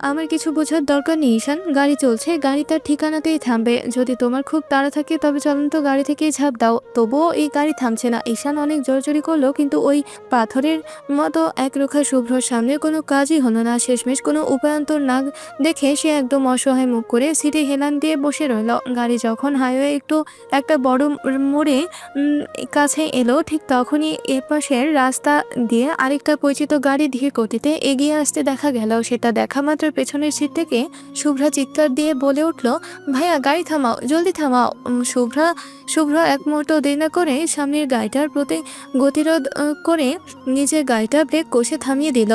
আমার কিছু বোঝার দরকার নেই ঈশান। গাড়ি চলছে, গাড়ি তার ঠিকানাতেই থামবে। যদি তোমার খুব তাড়া থাকে তবে চলন্ত গাড়ি থেকেই ঝাঁপ দাও। তবুও এই গাড়ি থামছে না। ঈশান অনেক জোরাজুরি করলো, কিন্তু ওই পাথরের মতো একরোখা শুভ্রর সামনে কোনো কাজই হলো না। শেষমেশ কোনো উপায়ন্তর না দেখে সে একদম অসহায় মুখ করে সিটে হেলান দিয়ে বসে রইল। গাড়ি যখন হাইওয়ে একটা বড় মোড়ে কাছে এলো, ঠিক তখনই এপাশের রাস্তা দিয়ে আরেকটা পরিচিত গাড়ি ধীর গতিতে এগিয়ে আসতে দেখা গেল। সেটা দেখা মাত্র পেছনের সিট থেকে শুভ্রা চিৎকার দিয়ে বলে উঠল, ভাইয়া গাড়ি থামাও, জলদি থামাও। শুভ্র এক মুহূর্ত দেরি না করে সামনের গাড়িটার প্রতি গতিরোধ করে নিজের গাড়িটা ব্রেক কষে থামিয়ে দিল।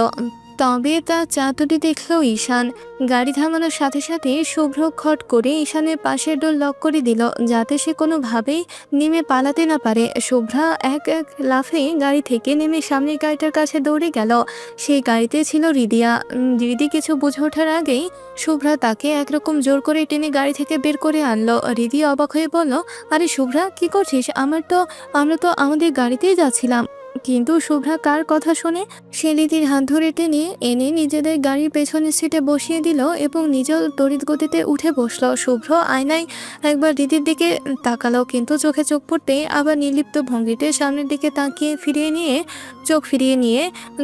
তবে তা চাতুরি দেখলো ঈশান। গাড়ি থামানোর সাথে সাথে শুভ্র খট করে ঈশানের পাশের ডোর লক করে দিল, যাতে সে কোনোভাবেই নেমে পালাতে না পারে। শুভ্রা এক এক লাফে গাড়ি থেকে নেমে সামনের গাড়িটার কাছে দৌড়ে গেল। সেই গাড়িতে ছিল রিদিয়া। রিদি কিছু বুঝে ওঠার আগেই শুভ্রা তাকে একরকম জোর করে টেনে গাড়ি থেকে বের করে আনলো। রিদি অবাক হয়ে বলল, আরে শুভ্রা, কি করছিস? আমরা তো আমাদের গাড়িতেই যাচ্ছিলাম। কিন্তু শুভ্রা কার কথা শুনে? সে রিদির হাত ধরে টেনে এনে নিজেদের গাড়ির পেছনের সিটে বসিয়ে দিল এবং নিজেও তড়িৎ গতিতে উঠে বসলো। শুভ্র আয়নায় একবার রিদির দিকে তাকালো, কিন্তু চোখে চোখ পড়তেই আবার নির্লিপ্ত ভঙ্গিতে সামনের দিকে তাকিয়ে চোখ ফিরিয়ে নিয়ে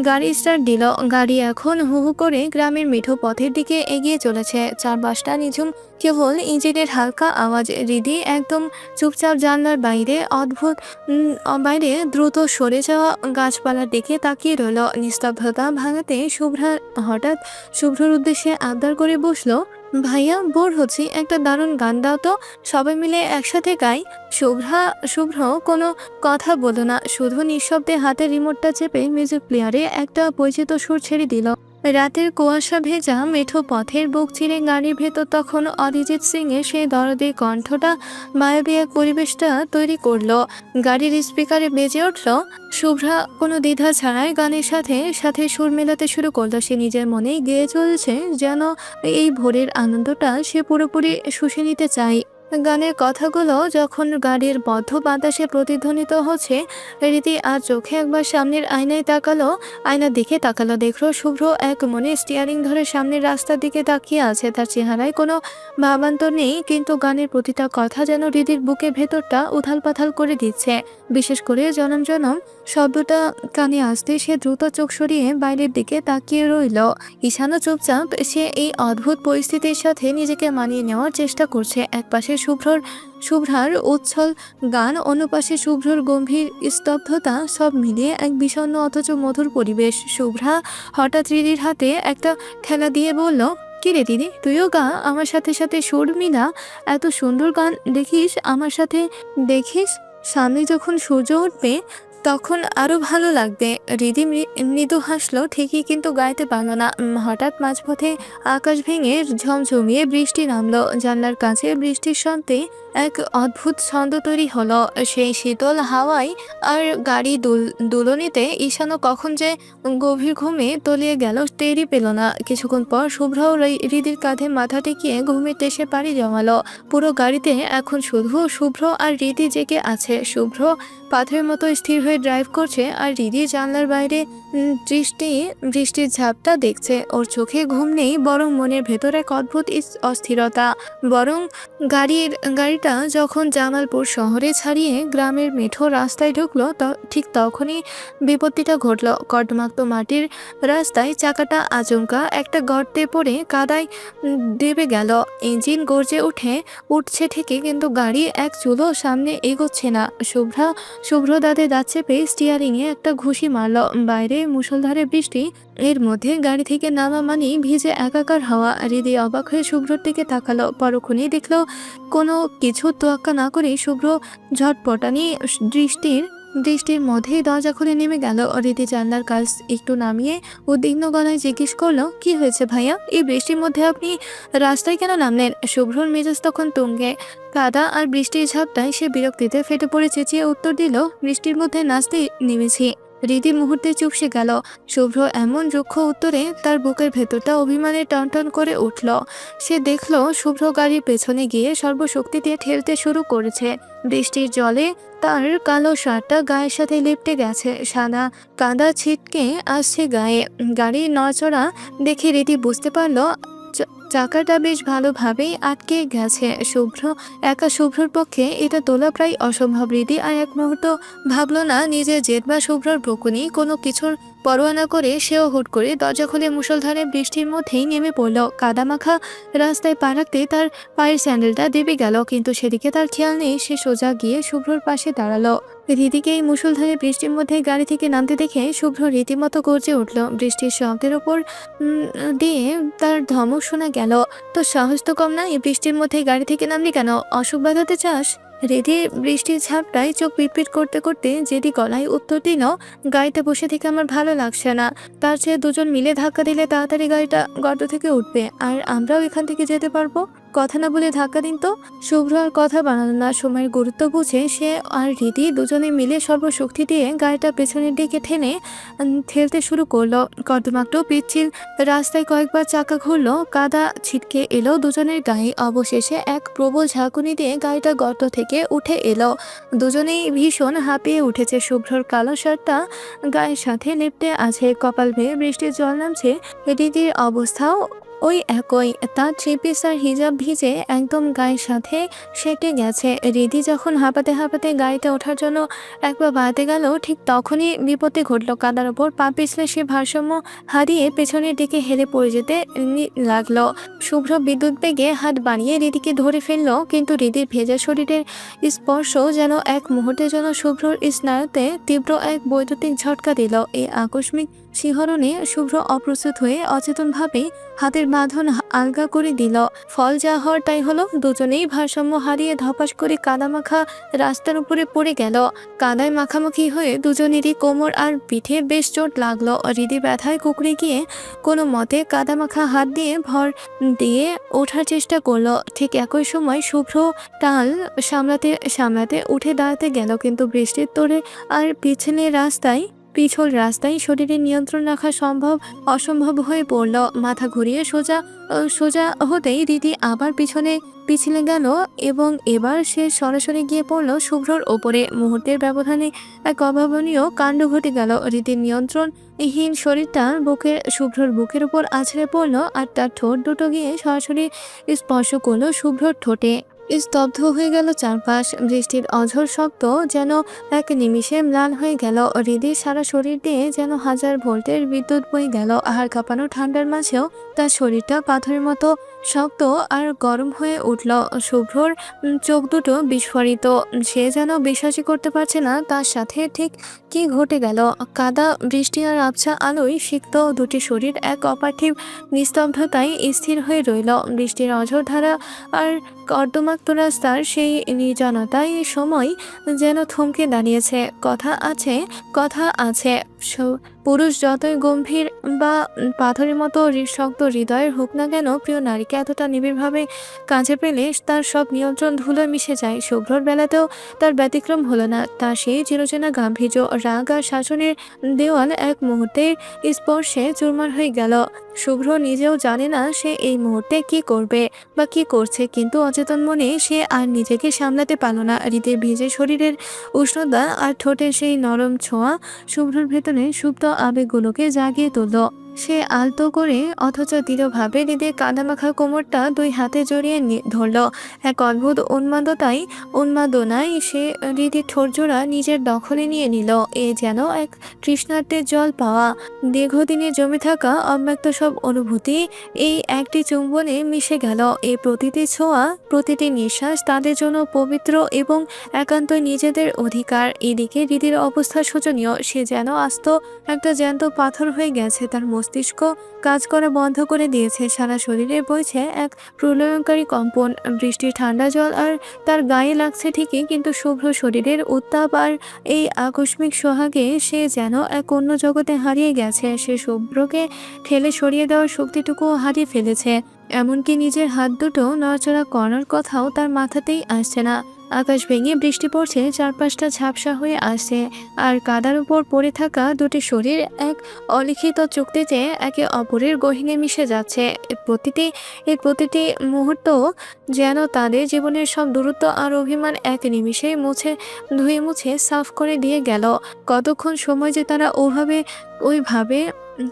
গাড়ি স্টার্ট দিল। গাড়ি এখন হু হু করে গ্রামের মেঠো পথের দিকে এগিয়ে চলেছে। চারপাশটা নিঝুম, কেবল ইঞ্জিনের হালকা আওয়াজ। রিদি একদম চুপচাপ জানলার বাইরে দ্রুত সরে যাওয়া গাছপালার দিকে তাকিয়ে রইল। নিস্তব্ধতা ভাঙাতে হঠাৎ শুভ্রর উদ্দেশ্যে আবদার করে বসলো, ভাইয়া বোর হচ্ছি, একটা দারুণ গান দাও তো, সবাই মিলে একসাথে গাই। শুভ্র কোনো কথা বলো না, শুধু নিঃশব্দে হাতের রিমোটটা চেপে মিউজিক প্লেয়ারে একটা পরিচিত সুর ছেড়ে দিল। রাতের কুয়াশা ভেজা মেঠো পথের বুক চিরে গাড়ির ভেতর তখন অরিজিৎ সিং এর সেই দরদী কণ্ঠটা মায়াবী এক পরিবেশটা তৈরি করলো। গাড়ির স্পিকারে বেজে উঠল। শুভ্রা কোনো দ্বিধা ছাড়াই গানের সাথে সাথে সুর মেলাতে শুরু করলো। সে নিজের মনেই গেয়ে চলছে, যেন এই ভোরের আনন্দটা সে পুরোপুরি শুষে নিতে চায়। গানের কথাগুলো যখন গাড়ির বদ্ধ বাতাসে প্রতিধ্বনিত হচ্ছে, রীতি আর চোখে একবার সামনের আয়নার দিকে তাকালো। দেখলো শুভ্র এক মনে স্টিয়ারিং ধরে সামনের রাস্তার দিকে তাকিয়ে আছে। তার চেহারায় কোনো ভাবান্তর নেই, কিন্তু গানের প্রতিটা কথা যেন হৃদির বুকের ভেতরটা উথাল পাথাল করে দিচ্ছে। বিশেষ করে জনম জনম শব্দটা কানে আসতে সে দ্রুত চোখ সরিয়ে বাইরের দিকে তাকিয়ে রইল। ঈশানও চুপচাপ। সে এই অদ্ভুত পরিস্থিতির সাথে নিজেকে মানিয়ে নেওয়ার চেষ্টা করছে। একপাশে শুভ্রার উচ্ছল গান, অন্য পাশে শুভ্রর গম্ভীর স্তব্ধতা, সব মিলিয়ে এক বিষণ্ণ অথচ মধুর পরিবেশ। শুভ্রা হঠাৎ রিদির হাতে একটা খেলা দিয়ে বলল, কি রে দিদি, তুইও গা, আমার সাথে সাথে সুর মিলা। এত সুন্দর গান দেখিস, সামনে যখন সূর্য উঠবে তখন আরো ভালো লাগবে। রিদি মৃদু হাসলো ঠিকই, কিন্তু গাইতে পারলো না। হঠাৎ মাঝপথে আকাশ ভেঙে ঝমঝমিয়ে বৃষ্টি নামলো। জানলার কাছে বৃষ্টির শব্দে এক অদ্ভুত ছন্দ তৈরি হলো। সেই শীতল হাওয়ায় আর গাড়ি দুলনিতে ঈশানও কখন যে গভীর ঘুমে তলিয়ে গেল টেরই পেল না। কিছুক্ষণ পর শুভ্রও হৃদির কাঁধে মাথা টেকিয়ে ঘুমের দেশে পাড়ি জমালো। পুরো গাড়িতে এখন শুধু শুভ্র আর হৃদি জেগে আছে। শুভ্র পাথরের মতো স্থির হয়ে ড্রাইভ করছে, আর হৃদি জানলার বাইরে বৃষ্টির ঝাপটা দেখছে। ওর চোখে ঘুম নেই, বরং মনের ভেতর এক অদ্ভুত অস্থিরতা। বরং গাড়িটা যখন জামালপুর শহরে ছাড়িয়ে গ্রামের মেঠো রাস্তায় ঢুকলো, ঠিক তখনই বিপত্তিটা ঘটলো। কর্দমাক্ত মাটির রাস্তায় চাকাটা আচমকা একটা গর্তে পড়ে কাদায় দেবে গেল। ইঞ্জিন গর্জে উঠছে ঠিকই, কিন্তু গাড়ি এক চুলো সামনে এগোচ্ছে না। শুভ্র দাঁতে দাঁত চেপে স্টিয়ারিংয়ে একটা ঘুষি মারলো। বাইরে মুষলধারে বৃষ্টি, এর মধ্যে গাড়ি থেকে নামা মানে ভিজে একাকার হওয়া। হৃদয় অবাক হয়ে শুভ্রর দিকে তাকালো। পরক্ষণেই দেখলো কোনো কিছু তোয়াক্কা না করে শুভ্র ঝটপটানি দৃষ্টির মধ্যেই দরজা খুলে নেমে গেল। রীতি জানলার কাজ একটু নামিয়ে উদ্বিগ্ন গলায় জিজ্ঞেস করলো, কি হয়েছে ভাইয়া? এই বৃষ্টির মধ্যে আপনি রাস্তায় কেন নামলেন? শুভ্রর মেজাজ তখন তুঙ্গে। কাদা আর বৃষ্টির ঝাপটায় সে বিরক্তিতে ফেটে পড়ে চেঁচিয়ে উত্তর দিল, বৃষ্টির মধ্যে নাচতে নেমেছি। হৃদি মুহূর্তে চুপসে গেল। শুভ্র এমন রুক্ষ উত্তরে তার বুকের ভেতরটা অভিমানে টনটন করে উঠল। সে দেখল শুভ্র গাড়ির পেছনে গিয়ে সর্বশক্তি দিয়ে ঠেলতে শুরু করেছে। বৃষ্টির জলে তার কালো শার্টটা গায়ের সাথে লেপ্টে গেছে, সাদা কাদা ছিটকে আসছে গায়ে। গাড়ির নড়াচড়া দেখে রীতি বুঝতে পারল চাকাটা বেশ ভালোভাবেই আটকে গেছে। শুভ্রর পক্ষে এটা তোলা প্রায় অসম্ভব। রীতি আর এক মুহূর্ত ভাবলো না নিজের জেদ বা শুভ্রর বকুনি, কোনো কিছুর পরোয়া না করে সেও হুট করে দরজা খুলে মুষলধারে বৃষ্টির মধ্যেই নেমে পড়ল। কাদামাখা রাস্তায় পা রাখতে তার পায়ের স্যান্ডেলটা দেবে গেল, কিন্তু সেদিকে তার খেয়াল নেই। সে সোজা গিয়ে শুভ্রর পাশে দাঁড়ালো। রীতিকে এই মুষলধারে বৃষ্টির মধ্যে গাড়ি থেকে নামতে দেখে শুভ্র রীতিমতো গর্জে উঠল। বৃষ্টির শব্দের ওপর দিয়ে তার ধমক শোনা গেল, তো সাহস তো কম না, এই বৃষ্টির মধ্যে গাড়ি থেকে নামলি কেন? অসুখ বাঁধাতে চাস? রেধি বৃষ্টির ঝাপটায় চোখ পিটপিট করতে করতে যেদি গলায় উত্তর দিল, গাড়িতে বসে থেকে আমার ভালো লাগছে না। তার চেয়ে দুজন মিলে ধাক্কা দিলে তাড়াতাড়ি গাড়িটা গর্ত থেকে উঠবে, আর আমরাও এখান থেকে যেতে পারবো। কথা না বলে ধাক্কা দিন তো। শুভ্র আর কথা বানালো না। সময়ের গুরুত্ব বুঝে সে আর রীতি দুজনে মিলে সর্বশক্তি দিয়ে গাড়িটা পেছনের দিকে ঠেলতে শুরু করলো। কর্দমাক্ত পিচ্ছিল রাস্তায় কয়েকবার চাকা ঘুরলো, কাদা ছিটকে এলো দুজনের গায়ে। অবশেষে এক প্রবল ঝাঁকুনি দিয়ে গাড়িটা গর্ত থেকে উঠে এলো। দুজনেই ভীষণ হাঁপিয়ে উঠেছে। শুভ্রর কালো শার্টটা গায়ের সাথে লেপ্টে আছে, কপাল বেয়ে বৃষ্টির জল নামছে। রীতির অবস্থাও ওই একই, তার থ্রি পিস আর হিজাব ভিজে একদম গায়ের সাথে সেটে গেছে। রিদি যখন হাঁপাতে হাঁপাতে গাড়িতে ওঠার জন্য একবার বাড়াতে গেল, ঠিক তখনই বিপত্তি ঘটল। কাদার ওপর পা পিছলে সে ভারসাম্য হারিয়ে পেছনের দিকে হেলে পড়ে যেতে লাগলো। শুভ্র বিদ্যুৎ বেগে হাত বাড়িয়ে রিদিকে ধরে ফেললো, কিন্তু রিদির ভেজা শরীরের স্পর্শ যেন এক মুহূর্তের জন্য শুভ্রর স্নায়ুতে তীব্র এক বৈদ্যুতিক ঝটকা দিল। এই আকস্মিক শিহরণে শুভ্র অপ্রস্তুত হয়ে অচেতনভাবে হাতের বাঁধন আলগা করে দিল। ফল যা হওয়ার তাই হলো। দুজনেই ভারসাম্য হারিয়ে ধপাস করে কাদামাখা রাস্তার উপরে পড়ে গেল। কাদায় মাখামাখি হয়ে দুজনেরই কোমর আর পিঠে বেশ চোট লাগলো। হৃদি ব্যথায় কুকড়ে গিয়ে কোনো মতে কাদামাখা হাত দিয়ে ভর দিয়ে ওঠার চেষ্টা করলো। ঠিক একই সময় শুভ্র টাল সামলাতে সামলাতে উঠে দাঁড়াতে গেল, কিন্তু বৃষ্টির তোড়ে আর পিছল রাস্তায় শরীরের নিয়ন্ত্রণ রাখা অসম্ভব হয়ে পড়ল। মাথা ঘুরিয়ে সোজা হতেই রীতি আবার পিছলে গেল, এবং এবার সে সরাসরি গিয়ে পড়ল শুভ্রর ওপরে। মুহূর্তের ব্যবধানে এক অভাবনীয় কাণ্ড ঘটে গেল। রীতির নিয়ন্ত্রণহীন শরীরটা শুভ্রর বুকের উপর আছড়ে পড়ল, আর তার ঠোঁট দুটো গিয়ে সরাসরি স্পর্শ করলো শুভ্রর ঠোঁটে। স্তব্ধ হয়ে গেল চারপাশ। বৃষ্টির অঝোর শব্দ যেন এক নিমিষে ম্লান হয়ে গেল। হৃদির সারা শরীর দিয়ে যেন হাজার ভোল্টের বিদ্যুৎ বয়ে গেল। আহার কাঁপানো ঠান্ডার মাঝেও তার শরীরটা পাথরের মতো শক্ত আর গরম হয়ে উঠল। শুভ্রর চোখ দুটো বিস্ফোরিত। সে যেন বিশ্বাসই করতে পারছে না তার সাথে ঠিক কি ঘটে গেল। কাদা, বৃষ্টি আর আবছা আলোয় সিক্ত দুটি শরীর এক অপার্থিব নিস্তব্ধতায় স্থির হয়ে রইল। বৃষ্টির অঝোর ধারা আর কর্দমাক্ত রাস্তার সেই নির্জনতায় সময় যেন থমকে দাঁড়িয়েছে। কথা আছে। পুরুষ যতই গম্ভীর বা পাথরের মতো শক্ত হৃদয়ের হোক না কেন, প্রিয় নারীকে এতটা নিবিড়ভাবে কাছে পেলে তার সব নিয়ন্ত্রণ ধুলোয় মিশে যায়। শুভ্রর বেলাতেও তার ব্যতিক্রম হলো না। তার সেই চিরচেনা গাম্ভীর্য, রাগ আর শাসনের দেওয়াল এক মুহূর্তের স্পর্শে চুরমার হয়ে গেল। শুভ্র নিজেও জানে না সে এই মুহূর্তে কি করবে বা কি করছে, কিন্তু অচেতন মনে সে আর নিজেকে সামলাতে পারল না। হৃদের ভিজে শরীরের উষ্ণতা আর ঠোঁটের সেই নরম ছোঁয়া শুভ্রর ভেতরে সুপ্ত আবেগগুলোকে জাগিয়ে তুলল। সে আলতো করে অথচ দৃঢ়ভাবে হৃদের কাদামাখা কোমরটা দুই হাতে জড়িয়ে ধরল। এক অদ্ভুত উন্মাদনায় সে হৃদের ঠোঁটজোড়া নিজের দখলে নিয়ে নিল। এ যেন এক তৃষ্ণার্তের জল পাওয়া। দীর্ঘদিনে জমে থাকা অব্যক্ত সব অনুভূতি এই একটি চুম্বনে মিশে গেল। এই প্রতিটি ছোঁয়া, প্রতিটি নিঃশ্বাস তাদের জন্য পবিত্র এবং একান্তই নিজেদের অধিকার। এদিকে হৃদের অবস্থা শোচনীয়। সে যেন আস্ত একটা জ্যান্ত পাথর হয়ে গেছে। তার মস্তিষ্ক কাজ করা বন্ধ করে দিয়েছে। সারা শরীরে বইছে এক প্রলয়ঙ্কারী কম্পন। বৃষ্টির ঠান্ডা জল আর তার গায়ে লাগছে ঠিকই, কিন্তু শুভ্র শরীরের উত্তাপ আর এই আকস্মিক সোহাগে সে যেন এক অন্য জগতে হারিয়ে গেছে। সে শুভ্রকে ঠেলে সরিয়ে দেওয়ার শক্তিটুকুও হারিয়ে ফেলেছে। এমনকি নিজের হাত দুটো নড়াচড়া করার কথাও তার মাথাতেই আসছে না। আকাশ ভেঙে বৃষ্টি পড়ছে, চারপাশটা ঝাপসা হয়ে আসছে, আর কাদার উপর পড়ে থাকা দুটি শরীর এক অলিখিত চুক্তিতে একে অপরের গহীনে মিশে যাচ্ছে। এর প্রতিটি মুহূর্ত যেন তাদের জীবনের সব দূরত্ব আর অভিমান এক নিমিষেই ধুয়ে মুছে সাফ করে দিয়ে গেল। কতক্ষণ সময় যে তারা ওইভাবে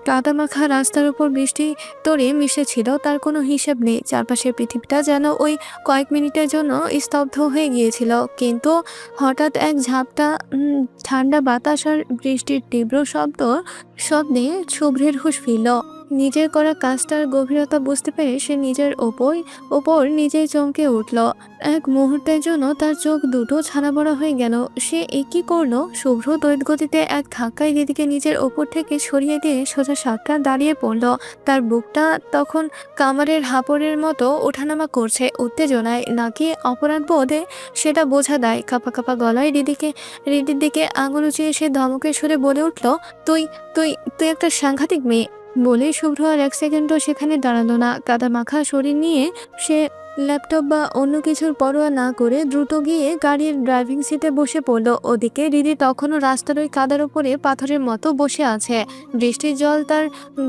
কাদামাখা রাস্তার উপর বৃষ্টি তরে মিশেছিল তার কোনো হিসেব নেই। চারপাশের পৃথিবীটা যেন ওই কয়েক মিনিটের জন্য স্তব্ধ হয়ে গিয়েছিল। কিন্তু হঠাৎ এক ঝাপটা ঠান্ডা বাতাস আর বৃষ্টির তীব্র শব্দে শুভ্রের হুঁশ ফিরল। নিজের করা কাজটার গভীরতা বুঝতে পেরে সে নিজের ওপর নিজেই চমকে উঠল। এক মুহূর্তের জন্য তার চোখ দুটো ছানা বড়া হয়ে গেল। সে কি করলো? শুভ্র দ্রুতগতিতে এক ধাক্কায় দিদিকে নিজের ওপর থেকে সরিয়ে দিয়ে সোজা সাপটা দাঁড়িয়ে পড়ল। তার বুকটা তখন কামারের হাঁপড়ের মতো ওঠানামা করছে, উত্তেজনায় নাকি অপরাধ বোধে সেটা বোঝা দেয়। কাঁপা কাঁপা গলায় রিদির দিকে আঙুল উঁচিয়ে সে ধমকের সুরে বলে উঠল, তুই তুই তুই একটা সাংঘাতিক মেয়ে। বলে শুভ্র আর এক সেকেন্ডও সেখানে দাঁড়ালো না। কাদা মাখা শরীর নিয়ে সে ল্যাপটপ বা অন্য কিছুর পরোয়া না করে দ্রুত গিয়ে গাড়ির ড্রাইভিং সিটে বসে পড়ল। ওদিকে রিদি তখনও রাস্তার ওই কাদার উপরে পাথরের মতো বসে আছে। বৃষ্টির জল তার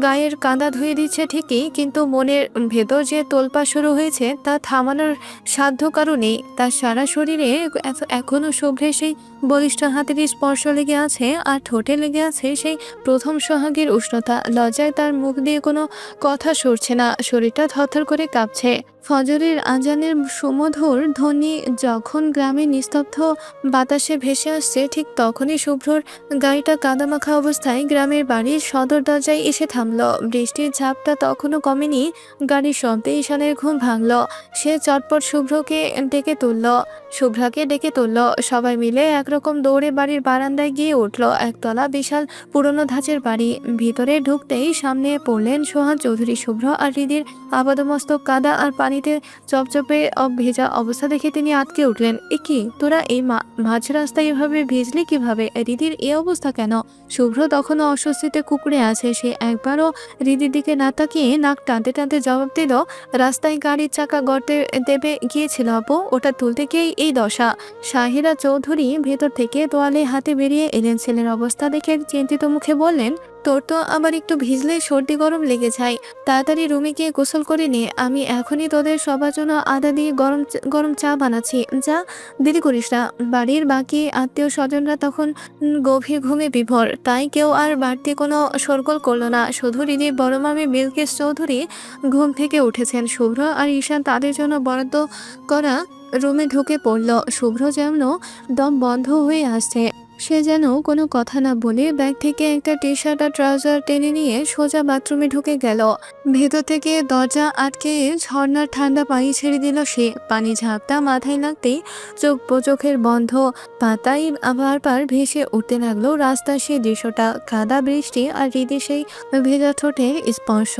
গায়ের কাদা ধুয়ে দিচ্ছে ঠিকই, কিন্তু মনের ভেতর যে তোলপা শুরু হয়েছে তা থামানোর সাধ্য কারো নেই। তার সারা শরীরে এখনো শুভ্রের সেই বলিষ্ঠ হাতের স্পর্শ লেগে আছে, আর ঠোঁটে লেগে আছে সেই প্রথম সোহাগের উষ্ণতা। লজ্জায় তার মুখ দিয়ে কোনো কথা সরছে না, শরীরটা থরথর করে কাঁপছে। ফজরের আজানের সুমধুর ধ্বনি যখন গ্রামের নিস্তব্ধ বাতাসে ভেসে আসছে, ঠিক তখনই শুভ্রর গাড়িটা কাদামাখা অবস্থায় গ্রামের বাড়ির সদর দরজায় এসে থামল। বৃষ্টির ঝাপটা তখনও কমেনি, গাড়ির শব্দে ঈশানের ঘুম ভাঙল। সে চটপট শুভ্রাকে ডেকে তুলল। সবাই মিলে একরকম দৌড়ে বাড়ির বারান্দায় গিয়ে উঠল। একতলা বিশাল পুরনো ধাঁচের বাড়ি। ভিতরে ঢুকতেই সামনে পড়লেন সোহান চৌধুরী। শুভ্র আর হৃদির আপাদমস্তক কাদা আর পানিতে চপচপে ভেজা অবস্থা দেখে তিনি আটকে উঠলেন। কি তোরা এই মাঝ রাস্তায় এভাবে ভিজলি কিভাবে? হৃদির এই অবস্থা কেন? শুভ্র তখনও অস্বস্তিতে কুঁকড়ে আছে। সে একবারও হৃদির দিকে না তাকিয়ে নাক টানতে টানতে জবাব দিল, রাস্তায় গাড়ির চাকা গর্তে দেবে গিয়েছিল আপু, ওটা তুলতে গিয়েই এই দশা। শাহিরা চৌধুরী ভেতর থেকে তোয়ালে হাতে বেরিয়ে এলেন। ছেলের অবস্থা দেখে চিন্তিত মুখে বললেন, তোর তো আবার একটু ভিজলে সর্দি গরম লেগে যায়, তাড়াতাড়ি রুমে গিয়ে গোসল করে নে। আমি এখনই তোদের সবার জন্য আদা দিয়ে গরম চা বানাচ্ছি, যা দেরি করিস না। বাড়ির বাকি আত্মীয় স্বজনরা তখন গভীর ঘুমে বিভোর, তাই কেউ আর বাড়তি কোনো শোরগোল করলো না। শুধু হৃদির বড় মামি বিলকিস চৌধুরী ঘুম থেকে উঠেছেন। শুভ্র আর ঈশান তাদের জন্য বরাদ্দ করা রুমে ঢুকে পড়ল। শুভ্র যেন দম বন্ধ হয়ে আসছে। সে যেন কোনো কথা না বলে ব্যাগ থেকে একটা টি শার্ট আর ট্রাউজার টেনে নিয়ে সোজা বাথরুমে ঢুকে গেল। ভেতর থেকে দরজা আটকে ঝর্ণার ঠান্ডা পানি ছেড়ে দিল সে। পানি ঝাপটা মাথায় লাগতেই চোখের বন্ধ পাতায় বারবার ভেসে উঠতে লাগলো রাস্তার সেই দৃশ্যটা, কাদা, বৃষ্টি আর হৃদয় সেই ভেজা ঠোঁটের স্পর্শ।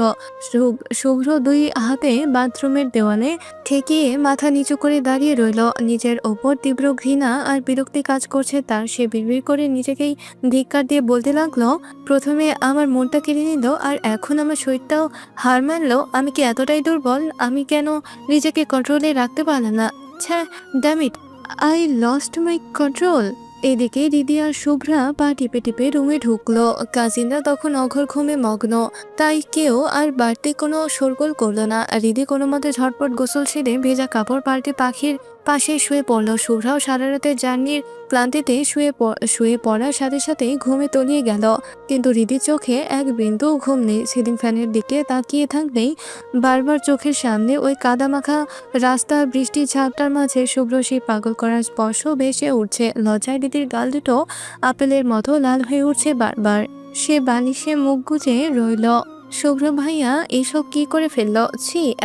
শুভ্র দুই হাতে বাথরুমের দেওয়ালে ঠেকিয়ে মাথা নিচু করে দাঁড়িয়ে রইল। নিজের ওপর তীব্র ঘৃণা আর বিরক্তি কাজ করছে তার। সে বিড়বিড় করে নিজেকেই ধিক্কার দিয়ে বলতে লাগলো, প্রথমে আমার মনটা কেড়ে নিল, আর এখন আমার শরীরটাও হার মানলো। আমি কি এতটাই দুর্বল? আমি কেন নিজেকে কন্ট্রোলে রাখতে পারলাম না? Damn it, I lost my control. এদিকে দিদি আর শুভ্রা পা টিপে টিপে রুমে ঢুকলো। কাজিনরা তখন অঘর ঘুমে মগ্ন, তাই কেউ আর বাড়তি কোনো শোরগোল করলো না। দিদি কোনো মতে ঝটপট গোসল ছেড়ে ভেজা কাপড় পাল্টে পাখির পাশে শুয়ে পড়লো। শুভ্রাও সারা রাতের জার্নির ক্লান্তিতে শুয়ে পড়ার সাথে সাথেই ঘুমে তলিয়ে গেল। কিন্তু হৃদির চোখে এক বিন্দু ঘুম নেই। সিলিং ফ্যানের দিকে তাকিয়ে থাকলেই বারবার চোখের সামনে ওই কাদামাখা রাস্তা, বৃষ্টির ঝাপটার মাঝে শুভ্র সেই পাগল করার স্পর্শ ভেসে উঠছে। লজ্জায় দিদির গাল দুটো আপেলের মতো লাল হয়ে উঠছে বারবার। সে বালিশে মুখ গুজে রইল। শুভ্র ভাইয়া এসব কি করে ফেললো?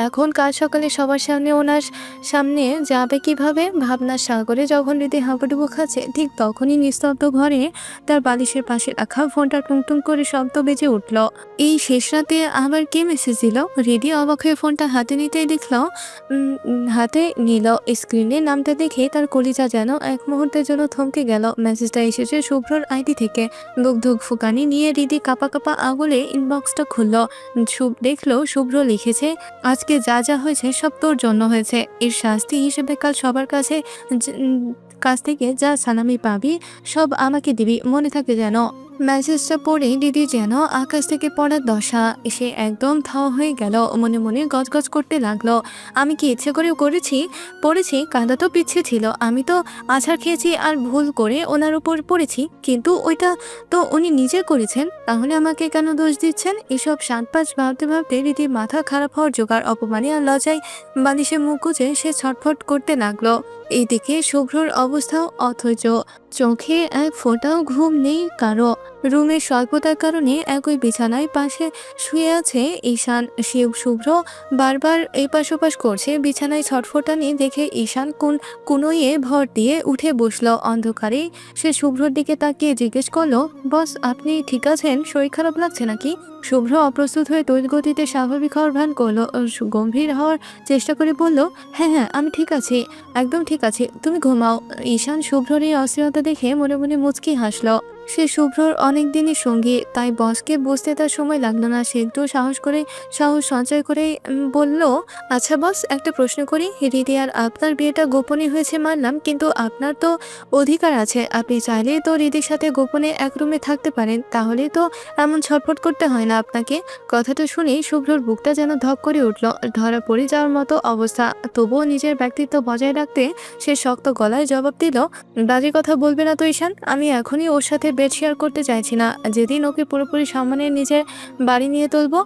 এখন কাল সকালে সবার সামনে ওনার সামনে যাবে কিভাবে? ভাবনার সাগরে যখন রীতি হাঁপুডুবু খাচ্ছে, ঠিক তখনই নিস্তব্ধ ঘরে তার বালিশের পাশে রাখা ফোনটা টুংটুং করে শব্দ বেজে উঠল। এই শেষ রাতে আবার কে মেসেজ দিল? রেডি অবাক হয়ে ফোনটা হাতে নিল। স্ক্রিনে নামটা দেখে তার কলিজা যেন এক মুহূর্তের জন্য থমকে গেল। মেসেজটা এসেছে শুভ্রর আইডি থেকে। ধুক ফুকানি নিয়ে রীতি কাপা কাপা আগুলে ইনবক্সটা খুলল। খুলল। দেখলো শুভ্র লিখেছে, আজকে যা যা হয়েছে সব তোর জন্য হয়েছে। এর শাস্তি হিসেবে কাল সবার কাছ থেকে যা সালামি পাবি সব আমাকে দিবি, মনে থাকে যেন। মেসেজটা পড়ে দিদি যেন আকাশ থেকে পড়ার দশা, সে একদম থাও হয়ে গেল। মনে মনে গজগজ করতে লাগলো, আমি কি ইচ্ছে করেও পড়েছি? কাঁদা তো পিচ্ছে ছিল, আমি তো আছাড় খেয়েছি আর ভুল করে ওনার উপর পড়েছি, কিন্তু ওইটা তো উনি নিজে করেছেন, তাহলে আমাকে কেন দোষ দিচ্ছেন? এসব সাত পাঁচ ভাবতে ভাবতে রীতির মাথা খারাপ হওয়ার জোগাড়। অপমানে আর লজ্জায় বালিশে মুখ গুজে সে ছটফট করতে লাগলো। এইদিকে শুভ্রর অবস্থাও অথচ, চোখে এক ফোঁটাও ঘুম নেই কারো। রুমের স্বল্পতার কারণে একই বিছানায় পাশে শুয়ে আছে ঈশান। শুভ্র বারবার এপাশ ওপাশ করছে, বিছানায় ছটফটানি দেখে ঈশান কুনোইয়ে ভর দিয়ে উঠে বসলো। অন্ধকারে সে শুভ্রর দিকে তাকিয়ে জিজ্ঞেস করলো, বস আপনি ঠিক আছেন? শরীর খারাপ লাগছে নাকি? শুভ্র অপ্রস্তুত হয়ে তৈরি গতিতে স্বাভাবিক হওয়ার ভান করলো, গম্ভীর হওয়ার চেষ্টা করে বলল, হ্যাঁ হ্যাঁ আমি ঠিক আছি, একদম ঠিক আছে, তুমি ঘুমাও। ঈশান শুভ্রর এই অস্থিরতা দেখে মনে মনে মুচকি হাসলো। সে শুভ্রর অনেক দিনই সঙ্গী, তাই বসকে বুঝতে তার সময় লাগলো না। সে একটু সাহস সঞ্চয় করে বলল, আচ্ছা বস, একটা প্রশ্ন করি। হৃদি আর আপনার বিয়েটা গোপনে হয়েছে মানলাম, কিন্তু আপনার তো অধিকার আছে, আপনি চাইলে তো হৃদির সাথে গোপনে এক রুমে থাকতে পারেন, তাহলে তো এমন ছটফট করতে হয় না আপনাকে। কথাটা শুনেই শুভ্রর বুকটা যেন ধক করে উঠল, ধরা পড়ে যাওয়ার মতো অবস্থা। তবুও নিজের ব্যক্তিত্ব বজায় রাখতে সে শক্ত গলায় জবাব দিল, বাজে কথা বলবে না তো ঈশান, আমি এখনই ওর সাথে বেড শেয়ার করতে চাইছি না। যেদিন ওকে পুরোপুরি সম্মানের নিজের বাড়ি নিয়ে তুলবো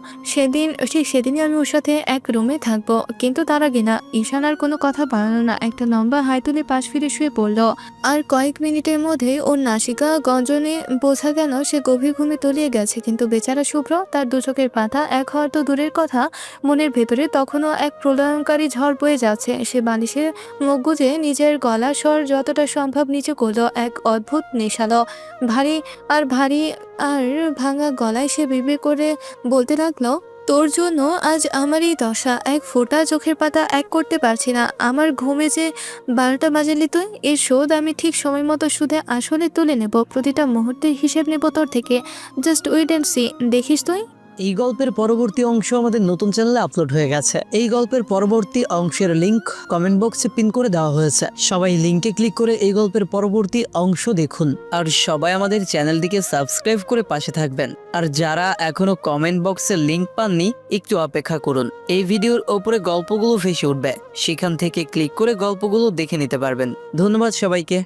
সেদিনই আমি ওর সাথে এক রুমে থাকবো, কিন্তু তার আগে না। ঈশান আর কোনো কথা বাড়ালো না, একটা লম্বা হাই তুলে পাশ ফিরে শুয়ে পড়লো। আর কয়েক মিনিটের মধ্যে ওর নাসিকা গঞ্জনে বোঝা গেল সে গভীর ঘুমে তলিয়ে গেছে। কিন্তু বেচারা শুভ্র, তার দু চোখের পাতা এক হওয়ার তো দূরের কথা, মনের ভেতরে তখনও এক প্রলয়ঙ্কারী ঝড় বয়ে যাচ্ছে। সে বালিশে মুখ গুজে নিজের গলার স্বর যতটা সম্ভব নিচু করলো। এক অদ্ভুত নেশালো ভারী আর ভাঙা গলায় সে বিড়বিড় করে বলতে লাগলো, তোর জন্য আজ আমার এই দশা, এক ফোঁটা চোখের পাতা এক করতে পারছি না। আমার ঘুমে যে 12টা বাজালি তুই, এর শোধ আমি ঠিক সময় মতো সুদে আসলে তুলে নেব। প্রতিটা মুহূর্তের হিসেব নেব তোর থেকে। জাস্ট ওয়েট অ্যান্ড সি, দেখিস তুই। এই গল্পের পরবর্তী অংশ আমাদের নতুন চ্যানেলে আপলোড হয়ে গেছে। এই গল্পের পরবর্তী অংশের লিংক কমেন্ট বক্সে পিন করে দেওয়া হয়েছে। সবাই লিংকে ক্লিক করে এই গল্পের পরবর্তী অংশ দেখুন। আর সবাই আমাদের চ্যানেলটিকে সাবস্ক্রাইব করে পাশে থাকবেন। আর যারা এখনো কমেন্ট বক্সে লিংক পাননি, একটু অপেক্ষা করুন, এই ভিডিওর ওপরে গল্পগুলো ভেসে উঠবে, সেখান থেকে ক্লিক করে গল্পগুলো দেখে নিতে পারবেন। ধন্যবাদ সবাইকে।